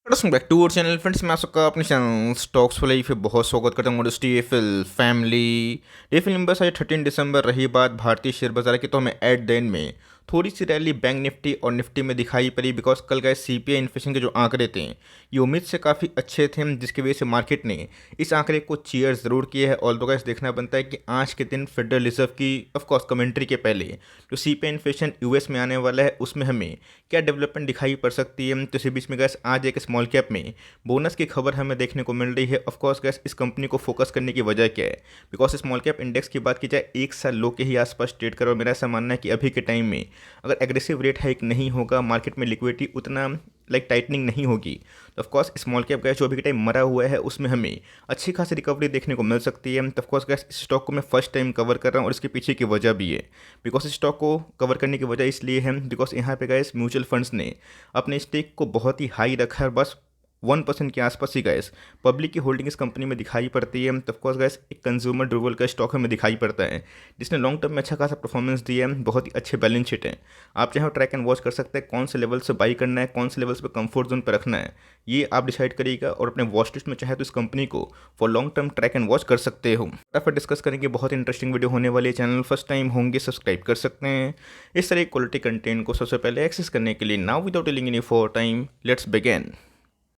Welcome back to our channel friends. मैं आप सबका अपने चैनल स्टॉक्स वाले पे बहुत स्वागत करता हूँ। टीएफएल फैमिली टीएफएल नंबर आज 13 दिसंबर। रही बात भारतीय शेयर बाजार की, तो हमें एट द एंड में थोड़ी सी रैली बैंक निफ्टी और निफ्टी में दिखाई पड़ी, बिकॉज कल गए सीपीआई इन्फ्लेशन के जो आंकड़े थे ये उम्मीद से काफ़ी अच्छे थे, जिसकी वजह से मार्केट ने इस आंकड़े को चीयर ज़रूर किया है। और तो देखना बनता है कि आज के दिन फेडरल रिजर्व की ऑफकोर्स कमेंट्री के पहले जो सीपीआई इन्फ्लेशन यूएस में आने वाला है उसमें हमें क्या डेवलपमेंट दिखाई पड़ सकती है। तो इसी बीच में गैस आज एक स्मॉल कैप में बोनस की खबर हमें देखने को मिल रही है। ऑफकोर्स गैस इस कंपनी को फोकस करने की वजह क्या है, बिकॉज स्मॉल कैप इंडेक्स की बात की जाए एक साल लो के ही आसपास ट्रेड कर, और मेरा ऐसा मानना है कि अभी के टाइम में अगर एग्रेसिव रेट हाइक नहीं होगा, मार्केट में लिक्विडिटी उतना टाइटनिंग नहीं होगी, तो ऑफकोर्स स्मॉल कैप गैस जो अभी के टाइम मरा हुआ है उसमें हमें अच्छी खासी रिकवरी देखने को मिल सकती है। तो ऑफकोर्स गैस इस स्टॉक को मैं फर्स्ट टाइम कवर कर रहा हूँ और इसके पीछे की वजह भी है, बिकॉज इस स्टॉक को कवर करने की वजह इसलिए है बिकॉज यहाँ पे गैस म्यूचुअल फंड्स ने अपने स्टेक को बहुत ही हाई रखा है। बस 1% के आसपास ही गैस पब्लिक की होल्डिंग इस कंपनी में दिखाई पड़ती है। तो ऑफकोर्स गैस एक कंज्यूमर ड्यूरेबल का स्टॉक हमें दिखाई पड़ता है जिसने लॉन्ग टर्म में अच्छा खासा परफॉर्मेंस दिया है, बहुत ही अच्छे बैलेंस शीट है। आप चाहे ट्रैक एंड वॉच कर सकते हैं कौन से लेवल से बाई करना है, कौन से लेवल्स पे कंफर्ट जोन पर रखना है, ये आप डिसाइड करिएगा। और अपने वॉच लिस्ट में चाहे तो इस कंपनी को for long term track and watch कर सकते हो। फिर डिस्कस करेंगे, बहुत इंटरेस्टिंग वीडियो होने वाली है। चैनल फर्स्ट टाइम होंगे सब्सक्राइब कर सकते हैं इस तरह क्वालिटी कंटेंट को सबसे पहले एक्सेस करने के लिए। Now without telling any for time, let's begin.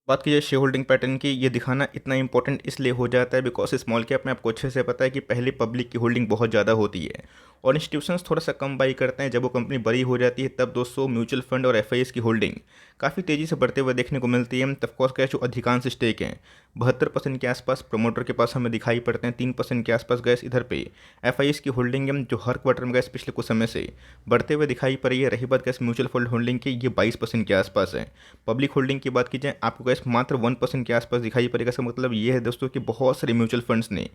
बात की जाए शेयर होल्डिंग पैटर्न की, ये दिखाना इतना इंपॉर्टेंट इसलिए हो जाता है बिकॉज स्मॉल कैप में आपको अच्छे से पता है कि पहले पब्लिक की होल्डिंग बहुत ज़्यादा होती है और इंस्टीट्यूशंस थोड़ा सा कम बाई करते हैं। जब वो कंपनी बड़ी हो जाती है तब दोस्तों म्यूचुअल फंड और एफआईएस की होल्डिंग काफ़ी तेज़ी से बढ़ते हुए देखने को मिलती है। तब कोर्स कैश जो अधिकांश स्टेक हैं 72% के आसपास प्रमोटर के पास हमें दिखाई पड़ते हैं, 3% के आसपास गैस इधर पे एफआईएस की होल्डिंग है जो हर क्वार्टर में गैस पिछले कुछ समय से बढ़ते हुए दिखाई पड़ी है। रही बात गैस म्यूचुअल फंड होल्डिंग की, ये 22% के आसपास है। पब्लिक होल्डिंग की बात की जाए आपको गैस मात्र 1% के आसपास दिखाई पड़ेगा। इसका मतलब ये है दोस्तों कि बहुत सारे म्यूचुअल फंड्स ने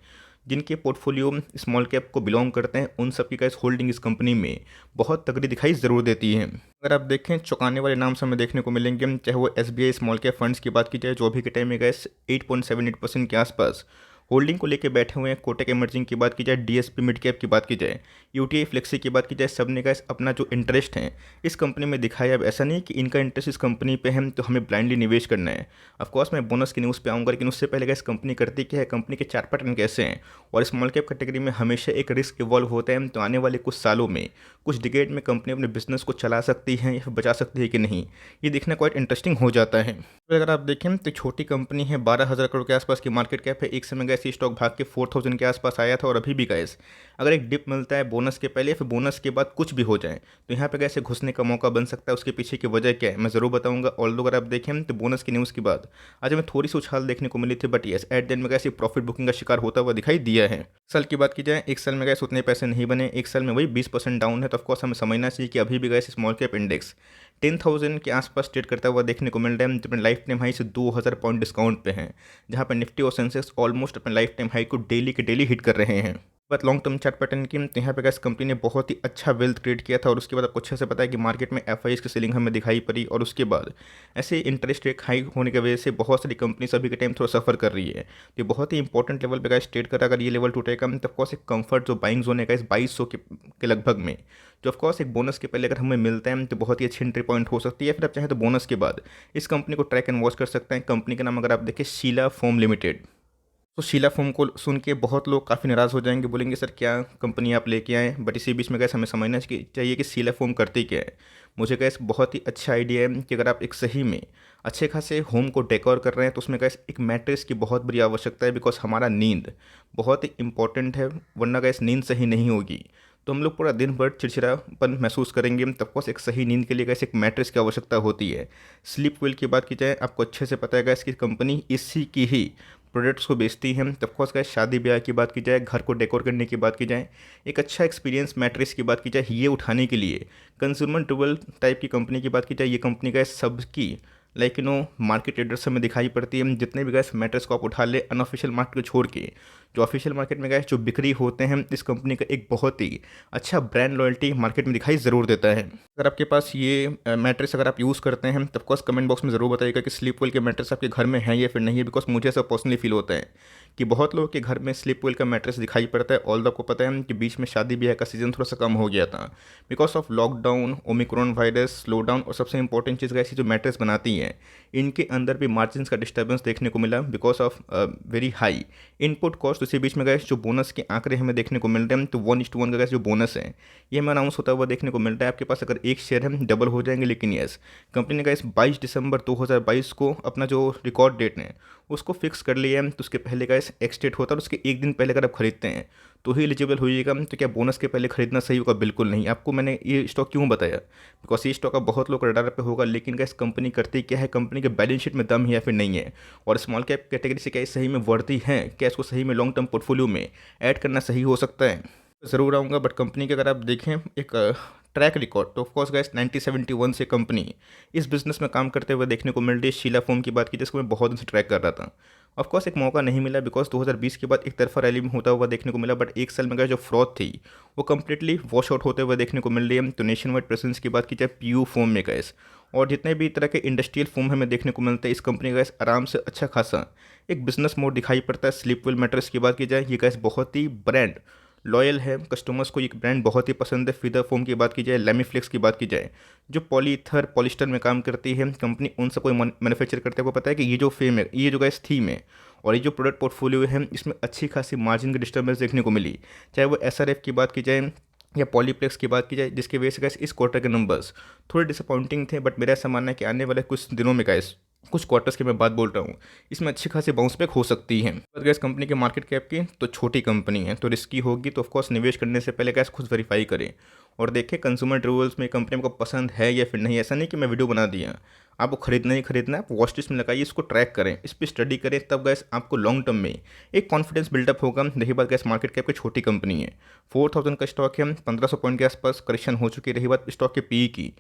जिनके पोर्टफोलियो स्मॉल कैप को बिलोंग करते हैं उन सब की गैस होल्डिंग इस कंपनी में बहुत तगड़ी दिखाई ज़रूर देती है। अगर आप देखें चौंकाने वाले नाम से हमें देखने को मिलेंगे, चाहे वो एसबीआई स्मॉल कैप फंड्स की बात की जाए जो अभी के टाइम में गैस 8.78% के आसपास होल्डिंग को लेकर बैठे हुए हैं। कोटक इमर्जिंग की बात की जाए, डीएसपी मिड कैप की बात की जाए, यूटीआई फ्लेक्सी की बात की जाए, सब ने गैस अपना जो इंटरेस्ट है इस कंपनी में दिखाया। अब ऐसा नहीं कि इनका इंटरेस्ट इस कंपनी पे है तो हमें ब्लाइंडली निवेश करना है। ऑफकोर्स मैं बोनस की न्यूज़ पे आऊँगा, लेकिन उससे पहले गैस कंपनी करती क्या है, कंपनी के चार्ट पैटर्न कैसे हैं और स्मॉल कैप कैटेगरी में हमेशा एक रिस्क इवॉल्व होता है। तो आने वाले कुछ सालों में कुछ डिकेड में कंपनी अपने बिजनेस को चला सकती है या फिर बचा सकती है कि नहीं, ये देखना क्वाइट इंटरेस्टिंग हो जाता है। तो अगर आप देखें तो छोटी कंपनी है, 12,000 करोड़ के आसपास की मार्केट कैप है। एक समय गैस ये स्टॉक भाग के 4,000 के आसपास आया था और अभी भी गैस अगर एक डिप मिलता है बोनस के पहले फिर बोनस के बाद कुछ भी हो जाए तो यहाँ पे कैसे घुसने का मौका बन सकता है। उसके पीछे की वजह क्या है मैं ज़रूर बताऊंगा। ऑल अगर आप देखें तो बोनस की न्यूज़ के बाद आज हमें थोड़ी सी उछाल देखने को मिली थी, but yes at the end में कैसे प्रॉफिट बुकिंग का शिकार होता हुआ दिखाई दिया है। साल की बात की जाए एक साल में गैस उतने पैसे नहीं बने, एक साल में वही 20% डाउन है। तो ऑफकोर्स हमें समझना चाहिए कि अभी भी गैस स्मॉल कैप इंडेक्स 10,000 के आसपास ट्रेड करता हुआ देखने को मिल रहा है, जो अपने लाइफ टाइम हाई से 2,000 पॉइंट डिस्काउंट पे हैं, जहां पर निफ्टी और सेंसेक्स ऑलमोस्ट अपने लाइफ टाइम हाई को डेली के डेली हिट कर रहे हैं। बात लॉन्ग टर्म चार्ट पैटर्न की, तो यहाँ पे गैस कंपनी ने बहुत ही अच्छा वेल्थ क्रिएट किया था और उसके बाद आपको अच्छे से पता है कि मार्केट में एफआईएस की सेलिंग हमें दिखाई पड़ी और उसके बाद ऐसे इंटरेस्ट रेट हाई होने की वजह से बहुत सारी कंपनी अभी के टाइम थोड़ा सफर कर रही है। तो ये बहुत ही इंपॉर्टेंट लेवल पे गैस ट्रेड कर, अगर ये लेवल टूटेगा तो ऑफकोर्स एक कंफर्ट जो बाइंग जोन है गैस 2200 के लगभग में, जो ऑफकोर्स एक बोनस के पहले अगर हमें मिलता है तो बहुत ही अच्छी एंट्री पॉइंट हो सकती है। फिर आप चाहें तो बोनस के बाद इस कंपनी को ट्रैक एंड वॉच कर सकते हैं। कंपनी का नाम अगर आप देखें शीला फोम लिमिटेड, तो शीला फोम को सुन के बहुत लोग काफ़ी नाराज़ हो जाएंगे, बोलेंगे सर क्या कंपनी आप लेके आए, बट इसी बीच में गैस हमें समझना चाहिए कि शीला फोम करती क्या है। मुझे गैस बहुत ही अच्छा आइडिया है कि अगर आप एक सही में अच्छे खासे होम को डेकोर कर रहे हैं तो उसमें गैस एक मैट्रेस की बहुत बड़ी आवश्यकता है, बिकॉज हमारा नींद बहुत ही इंपॉर्टेंट है, वरना गैस नींद सही नहीं होगी तो हम लोग पूरा दिन भर चिड़चिड़ापन महसूस करेंगे। तब कोर्स एक सही नींद के लिए गैस एक मैट्रेस की आवश्यकता होती है। स्लीप वेल की बात की जाए आपको अच्छे से पता है गैस कि कंपनी इसी की ही प्रोडक्ट्स को बेचती हैं। तब कोर्स गैस शादी ब्याह की बात की जाए, घर को डेकोर करने की बात की जाए, एक अच्छा एक्सपीरियंस मैट्रेस की बात की जाए, ये उठाने के लिए कंज्यूमर ड्यूरेबल टाइप की कंपनी की बात की जाए, ये कंपनी गैस सबकी मार्केट ट्रेडर्स में दिखाई पड़ती है। जितने भी गैस मैट्रेस को आप उठा ले अनऑफिशियल मार्केट को छोड़ के, जो ऑफिशियल मार्केट में गैस जो बिक्री होते हैं इस कंपनी का एक बहुत ही अच्छा ब्रांड लॉयल्टी मार्केट में दिखाई ज़रूर देता है। अगर आपके पास ये मैट्रेस अगर आप यूज़ करते हैं तब कोर्स कमेंट बॉक्स में ज़रूर बताइएगा कि स्लीप वेल के मैट्रेस आपके घर में है या फिर नहीं है, बिकॉज मुझे ऐसा पर्सनली फील होता है कि बहुत लोगों के घर में स्लीप वेल का मैट्रेस दिखाई पड़ता है। ऑल आपको पता है कि बीच में शादी ब्याह का सीज़न थोड़ा सा कम हो गया था because of lockdown, Omicron virus, slow down, और सबसे इंपॉर्टेंट चीज़ गैस जो मैट्रेस बनाती है। इनके अंदर भी मार्जिन्स का डिस्टर्बेंस देखने को मिला because of very high input cost. उसी बीच में गए जो बोनस के आंकड़े हमें देखने को मिल रहे हैं, तो 1:1 का गैस जो बोनस है ये हमें अनाउंस होता हुआ देखने को मिलता है। आपके पास अगर एक शेयर है डबल हो जाएंगे, लेकिन यस कंपनी ने गैस 22 दिसंबर 2022 को अपना जो रिकॉर्ड डेट है उसको फिक्स कर लिया है। तो उसके पहले गैस एक्स डेट होता है, और उसके एक दिन पहले अगर आप खरीदते हैं तो ही एलिजिबल होइएगा। तो क्या बोनस के पहले खरीदना सही होगा? बिल्कुल नहीं। आपको मैंने ये स्टॉक क्यों बताया, बिकॉज ये स्टॉक का बहुत लोग रडार पे होगा, लेकिन गैस कंपनी करती क्या है, कंपनी के बैलेंस शीट में दम है या फिर नहीं है, और स्मॉल कैप कैटेगरी से क्या ये सही में वर्दी है, क्या इसको सही में लॉन्ग टर्म पोर्टफोलियो में ऐड करना सही हो सकता है? ज़रूर आऊँगा, बट कंपनी के अगर आप देखें एक ट्रैक रिकॉर्ड, तो ऑफकोर्स गैस 1971 से कंपनी इस बिज़नेस में काम करते हुए देखने को मिल रही है। शीला फोम की बात की जिसको मैं बहुत दिन से ट्रैक कर रहा था, ऑफकोर्स एक मौका नहीं मिला बिकॉज 2020 के बाद एक तरफा रैली में होता हुआ देखने को मिला, बट एक साल में गया जो फ्रॉड थी वो कंप्लीटली वॉश आउट होते हुए देखने को मिल रही है। तो नेशन वाइड प्रेजेंस की बात की जाए पीयू फोम में गैस और जितने भी तरह के इंडस्ट्रियल फोम हमें देखने को मिलते हैं, इस कंपनी का गैस आराम से अच्छा खासा एक बिजनेस मोड दिखाई पड़ता है। स्लीपवेल मैटर्स की बात की जाए, ये गैस बहुत ही ब्रांड लॉयल है, कस्टमर्स को ये ब्रांड बहुत ही पसंद है। फिदर फोम की बात की जाए, लैमीफ्लेक्स की बात की जाए, जो पॉलीथर पॉलिस्टर में काम करती है कंपनी, उन सबको मैन्युफैक्चर करते हैं। आपको पता है कि ये जो फेम है, ये जो गैस थीम है और ये जो प्रोडक्ट पोर्टफोलियो है, इसमें अच्छी खासी मार्जिन की डिस्टर्बेंस देखने को मिली, चाहे वो एसआरएफ की बात की जाए या पॉलीप्लेक्स की बात की जाए, जिसकी वजह से गैस इस क्वार्टर के नंबर्स थोड़े डिसअपॉइंटिंग थे। बट मेरा ऐसा मानना है कि आने वाले कुछ दिनों में गैस कुछ क्वार्टर्स की मैं बात बोल रहा हूँ, इसमें अच्छी खासी बाउंस बैक हो सकती है। अगर गैस कंपनी के मार्केट कैप की तो छोटी कंपनी है, तो रिस्की होगी, तो ऑफकोर्स निवेश करने से पहले गैस खुद वेरीफाई करें और देखें कंज्यूमर ड्यूरेबल्स में कंपनी को पसंद है या फिर नहीं। ऐसा नहीं कि मैं वीडियो बना दिया, आपको खरीदना ही खरीदना है, आप वॉच लिस्ट में लगाइए, इसको ट्रैक करें, इस पर स्टडी करें, तब गैस आपको लॉन्ग टर्म में एक कॉन्फिडेंस बिल्डअप होगा। रही बात गैस मार्केट कैप की छोटी कंपनी है, 4000 का स्टॉक है, 1500 पॉइंट के आसपास करेक्शन हो चुकी है। रही बात स्टॉक के पी की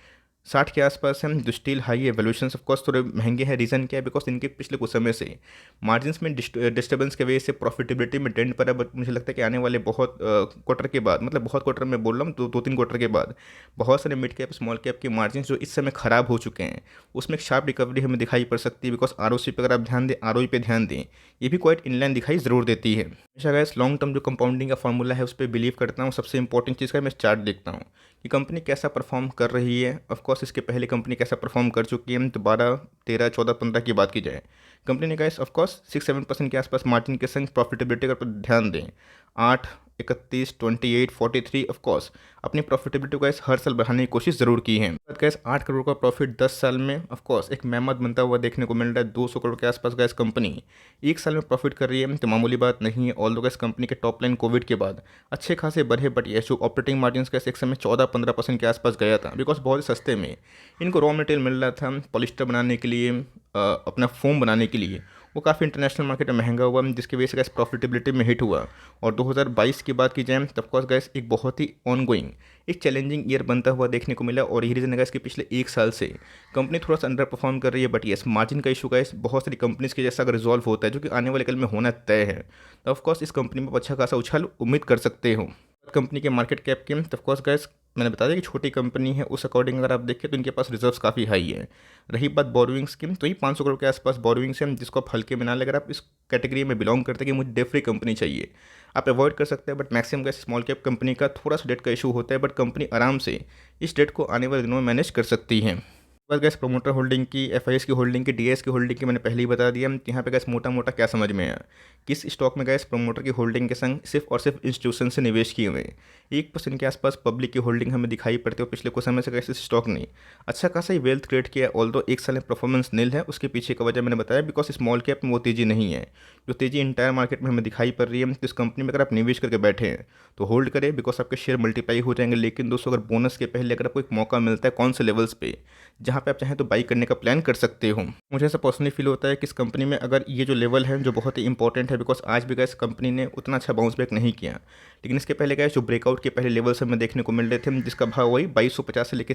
60 के आसपास है, जो स्टिल हाई है। वैल्यूएशंस ऑफ कोर्स थोड़े महंगे हैं। रीज़न क्या है? बिकॉज इनके पिछले कुछ समय से मार्जिन्स में डिस्टर्बेंस की वजह से प्रॉफिटेबिलिटी में ट्रेंड पर है। बट मुझे लगता है कि आने वाले बहुत क्वार्टर के बाद, मतलब बहुत क्वार्टर में बोल रहा हूँ, दो तीन क्वार्टर के बाद बहुत सारे मिड कैप स्मॉल कैप के मार्जिन जो इस समय खराब हो चुके हैं, उसमें एक शार्प रिकवरी हमें दिखाई पड़ सकती है। बिकॉज आरओसी पे अगर आप ध्यान दें, आरओई पे ध्यान दें, ये भी क्वाइट इनलाइन दिखाई ज़रूर देती है। हमेशा गैस लॉन्ग टर्म जो कंपाउंडिंग का फॉर्मूला है उस पर बिलीव करता हूँ। सबसे इंपॉर्टेंट चीज़ का मैं चार्ट देखता हूँ कि कंपनी कैसा परफॉर्म कर रही है। ऑफकोर्स इसके पहले कंपनी कैसा परफॉर्म कर चुकी है, तो 12, 13, 14, 15 की बात की जाए, कंपनी ने गैस ऑफकोर्स 6-7% के आसपास मार्जिन के संग प्रॉफिटेबिलिटी का ध्यान दें, 8, 31, 28, 43 ऑफकोर्स अपनी प्रॉफिटेबिलिटी को गैस हर साल बढ़ाने की कोशिश ज़रूर की है। गैस 8 करोड़ का प्रॉफिट 10 साल में ऑफकोर्स एक मेहमत बनता हुआ देखने को मिल रहा है। 200 करोड़ के आसपास गैस कंपनी एक साल में प्रॉफिट कर रही है, तो मामूली बात नहीं है। ऑल दो गैस कंपनी के टॉप लाइन कोविड के बाद अच्छे खासे बढ़े, बट ये जो ऑपरेटिंग मार्जिन गैस एक समय 14-15% के आसपास गया था, बिकॉज बहुत सस्ते में इनको रॉ मटेरियल मिल रहा था पॉलिस्टर बनाने के लिए, अपना फोम बनाने के लिए। वो काफ़ी इंटरनेशनल मार्केट में महंगा हुआ, जिसकी वजह से गैस प्रॉफिटेबिलिटी में हिट हुआ। और 2022 की बात की जाए, तब कोर्स गैस एक बहुत ही ऑनगोइंग एक चैलेंजिंग ईयर बनता हुआ देखने को मिला। और यही रीज़न है गैस कि पिछले एक साल से कंपनी थोड़ा सा अंडर परफॉर्म कर रही है। बट येस मार्जिन का इशू गैस बहुत सारी कंपनीज के जैसा अगर रिजॉल्व होता है, जो कि आने वाले कल में होना तय है, तो ऑफकोर्स इस कंपनी में अच्छा खासा उछाल उम्मीद कर सकते हो। कंपनी के मार्केट कैप की तो ऑफकोर्स गैस मैंने बता दिया कि छोटी कंपनी है, उस अकॉर्डिंग अगर आप देखें तो इनके पास रिजर्व्स काफ़ी हाई है। रही बात बोरोइंग्स की, तो ये 500 करोड़ के आसपास बोरोइंग्स है, जिसको आप हल्के में ना ले। अगर आप इस कैटेगरी में बिलोंग करते हैं कि मुझे डेट फ्री कंपनी चाहिए, आप अवॉइड कर सकते हैं। But maximum gas small cap company का थोड़ा सा डेट का इशू होता है, बट कंपनी आराम से इस डेट को आने वाले दिनों में मैनेज कर सकती है। बस गैस प्रोमोटर होल्डिंग की, एफआईएस की होल्डिंग की, डीएस की होल्डिंग की मैंने पहले ही बता दिया। यहाँ पे गैस मोटा मोटा क्या समझ में आया, किस स्टॉक में गैस प्रोमोटर की होल्डिंग के संग सिर्फ और सिर्फ इंस्टीट्यूशन से निवेश किए हुए 1% के आसपास पब्लिक की होल्डिंग हमें दिखाई पड़ती है। पिछले कुछ समय से गैस इस स्टॉक ने अच्छा खासा ही वेल्थ क्रिएट किया। ऑल्दो एक साल में परफॉर्मेंस नील है, उसके पीछे का वजह मैंने बताया, बिकॉज स्मॉल कैप में वो तेज़ी नहीं है जो तेज़ी इंटायर मार्केट में हमें दिखाई पड़ रही है। तो इस कंपनी में अगर आप निवेश करके बैठे हैं तो होल्ड करें, बिकॉज आपके शेयर मल्टीप्लाई हो जाएंगे। लेकिन दोस्तों अगर बोनस के पहले अगर आपको एक मौका मिलता है कौन से लेवल्स पे जहाँ पे आप चाहें तो बाई करने का प्लान कर सकते हो। मुझे ऐसा पर्सनली फील होता है कि इस कंपनी में अगर ये जो लेवल है जो बहुत ही इंपॉर्टेंट है, बिकॉज आज भी गैस कंपनी ने उतना अच्छा बाउंस बैक नहीं किया, लेकिन इसके पहले गैस जो ब्रेकआउट के पहले लेवल्स हमें देखने को मिल रहे थे, जिसका भाव वही 2250 से लेकर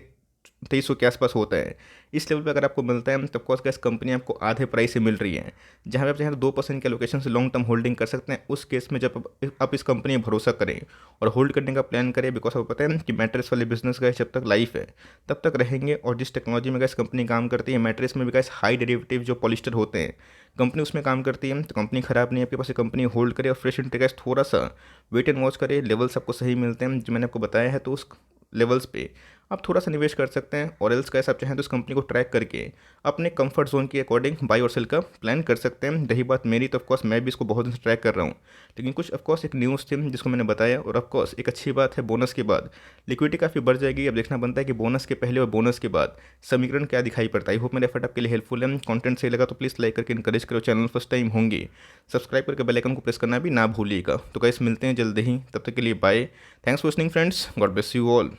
2300 के आसपास होता है। इस लेवल पे अगर आपको मिलता है तो ऑफकोर्स गैस कंपनी आपको आधे प्राइस से मिल रही है, जहाँ पे आप चाहें तो 2% के लोकेशन से लॉन्ग टर्म होल्डिंग कर सकते हैं। उस केस में जब आप इस कंपनी में भरोसा करें और होल्ड करने का प्लान करें, बिकॉज आपको पता है कि मैट्रेस वाले बिजनेस गैस जब तक लाइफ है तब तक रहेंगे। और जिस टेक्नोलॉजी में गैस कंपनी काम करती है, मैट्रेस में भी गैस हाई डेरिवेटिव जो पॉलिस्टर होते हैं कंपनी उसमें काम करती है, तो कंपनी खराब नहीं है। आपके पास कंपनी होल्ड करे और फ्रेश एंट्री गैस थोड़ा सा वेट एंड वॉच करे, लेवल्स आपको सही मिलते हैं जो मैंने आपको बताया है, तो उस लेवल्स पे आप थोड़ा सा निवेश कर सकते हैं, और एल्स कैसे आप चाहें तो इस कंपनी को ट्रैक करके अपने कंफर्ट जोन के अकॉर्डिंग बाई और सेल का प्लान कर सकते हैं। रही बात मेरी, तो ऑफकोर्स मैं भी इसको बहुत दिन से ट्रैक कर रहा हूँ, लेकिन कुछ ऑफकोर्स एक न्यूज़ थी जिसको मैंने बताया। और ऑफकोर्स एक अच्छी बात है, बोनस के बाद लिक्विडिटी काफ़ी बढ़ जाएगी। अब देखना बनता है कि बोनस के पहले और बोनस के बाद समीकरण क्या दिखाई पड़ता है। आई होप मेरा एफर्ट आपके लिए हेल्पफुल है। कंटेंट सही लगा तो प्लीज़ लाइक करके इनकरेज करो, चैनल फर्स्ट टाइम होंगे सब्सक्राइब करके बेल आइकन को प्रेस करना भी ना भूलिएगा। तो गाइस मिलते हैं जल्दी ही, तब तक के लिए bye. Thanks for listening friends, God bless you all.